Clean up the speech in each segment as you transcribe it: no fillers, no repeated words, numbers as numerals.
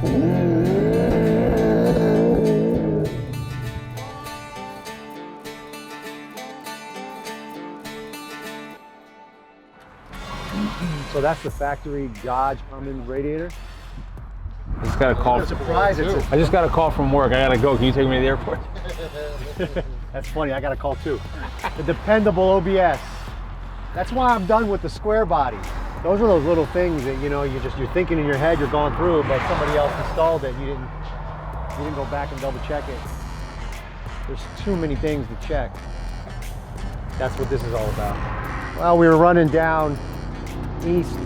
So that's the factory Dodge Cummins radiator. I just got a call. I just got a call from work. I gotta go. Can you take me to the airport? That's funny. I got a call too. The dependable OBS. That's why I'm done with the square body. Those are those little things that you're thinking in your head, you're going through it, but somebody else installed it. You didn't go back and double check it. There's too many things to check. That's what this is all about. Well, we were running down east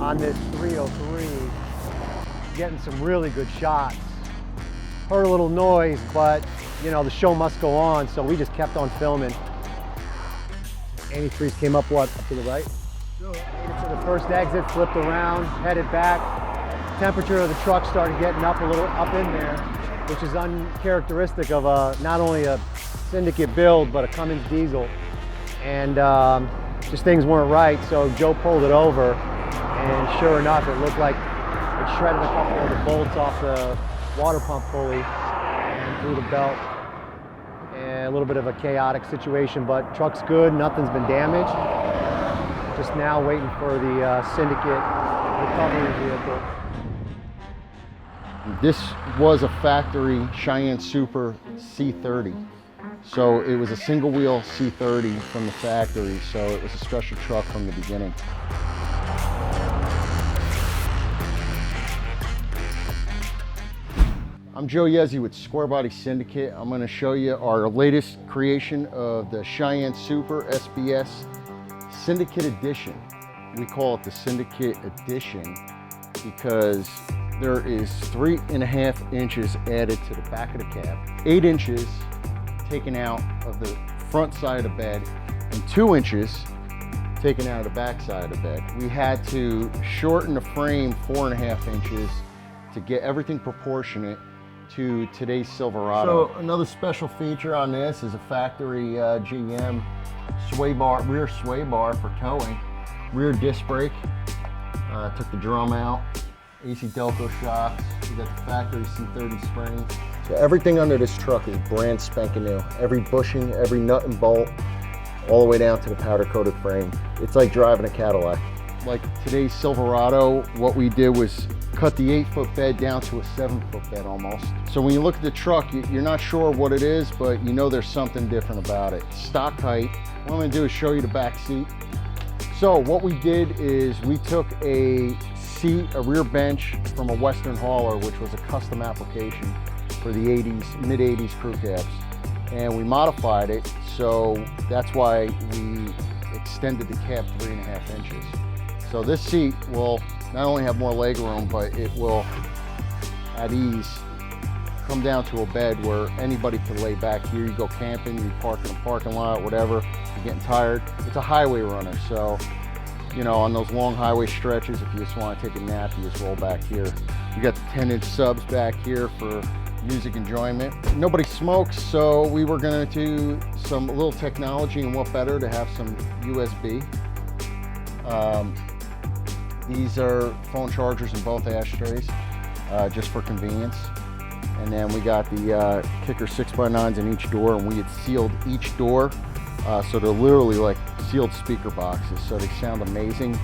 on this 303, getting some really good shots. Heard a little noise, but the show must go on, so we just kept on filming. 83s came up up to the right? Made it to the first exit, flipped around, headed back. Temperature of the truck started getting up a little up in there, which is uncharacteristic of not only a Syndicate build, but a Cummins Diesel. And just things weren't right, so Joe pulled it over, and sure enough, it looked like it shredded a couple of the bolts off the water pump pulley and through the belt. And a little bit of a chaotic situation, but truck's good, nothing's been damaged. Just now waiting for the Syndicate recovery vehicle. This was a factory Cheyenne Super C30. So it was a single wheel C30 from the factory, so it was a special truck from the beginning. I'm Joe Yezzi with Square Body Syndicate. I'm going to show you our latest creation of the Cheyenne Super SBS Syndicate Edition. We call it the Syndicate Edition because there is 3.5 inches added to the back of the cab, 8 inches taken out of the front side of the bed, and 2 inches taken out of the back side of the bed. We had to shorten the frame 4.5 inches to get everything proportionate to today's Silverado. So another special feature on this is a factory GM sway bar, rear sway bar for towing, rear disc brake. Took the drum out, AC Delco shocks. We got the factory C30 springs. So everything under this truck is brand spanking new. Every bushing, every nut and bolt, all the way down to the powder coated frame. It's like driving a Cadillac. Like today's Silverado, what we did was cut the 8-foot bed down to a 7-foot bed almost. So when you look at the truck, you're not sure what it is, but you know there's something different about it. Stock height. What I'm gonna do is show you the back seat. So what we did is we took a seat, a rear bench from a Western hauler, which was a custom application for the 80s, mid-80s crew cabs. And we modified it, so that's why we extended the cab 3.5 inches. So this seat will not only have more leg room, but it will, at ease, come down to a bed where anybody can lay back here. You go camping, you park in a parking lot, whatever, you're getting tired. It's a highway runner, so, on those long highway stretches, if you just want to take a nap, you just roll back here. You got the 10-inch subs back here for music enjoyment. Nobody smokes, so we were going to do a little technology, and what better to have some USB. These are phone chargers in both ashtrays, just for convenience. And then we got the kicker 6x9s in each door, and we had sealed each door, so they're literally like sealed speaker boxes, so they sound amazing.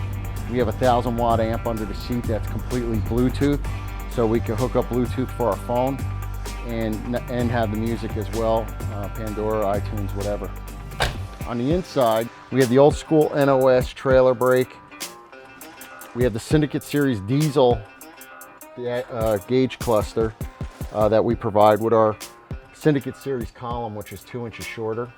We have a 1,000-watt amp under the seat that's completely Bluetooth, so we can hook up Bluetooth for our phone and have the music as well, Pandora, iTunes, whatever. On the inside, we have the old school NOS trailer brake. We have the Syndicate Series diesel gauge cluster that we provide with our Syndicate Series column, which is 2 inches shorter.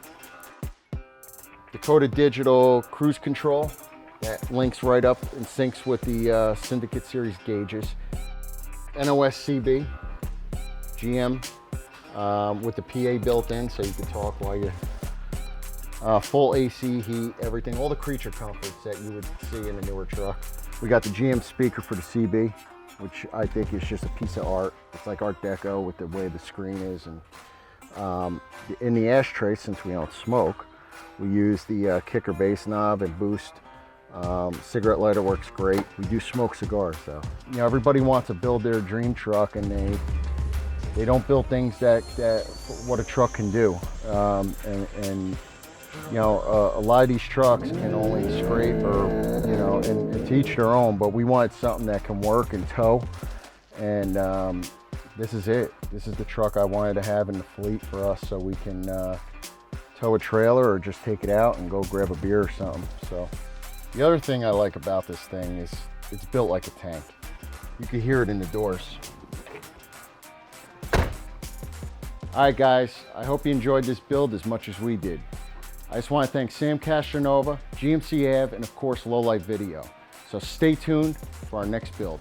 Dakota Digital cruise control that links right up and syncs with the Syndicate Series gauges. NOS CB, GM with the PA built in, so you can talk while you full AC, heat, everything, all the creature comforts that you would see in a newer truck. We got the GM speaker for the CB, which I think is just a piece of art. It's like Art Deco with the way the screen is. And in the ashtray, since we don't smoke, we use the kicker bass knob and boost Cigarette lighter works great. We do smoke cigars though. You know, everybody wants to build their dream truck, and they don't build things that what a truck can do. And you know, a lot of these trucks can only scrape, or you know, and to each their own. But we wanted something that can work and tow, and this is it. This is the truck I wanted to have in the fleet for us, so we can tow a trailer or just take it out and go grab a beer or something. So the other thing I like about this thing is it's built like a tank. You can hear it in the doors. All right, guys, I hope you enjoyed this build as much as we did. I just want to thank Sam Castronova, GMC Ave, and of course, Low Life Video. So stay tuned for our next build.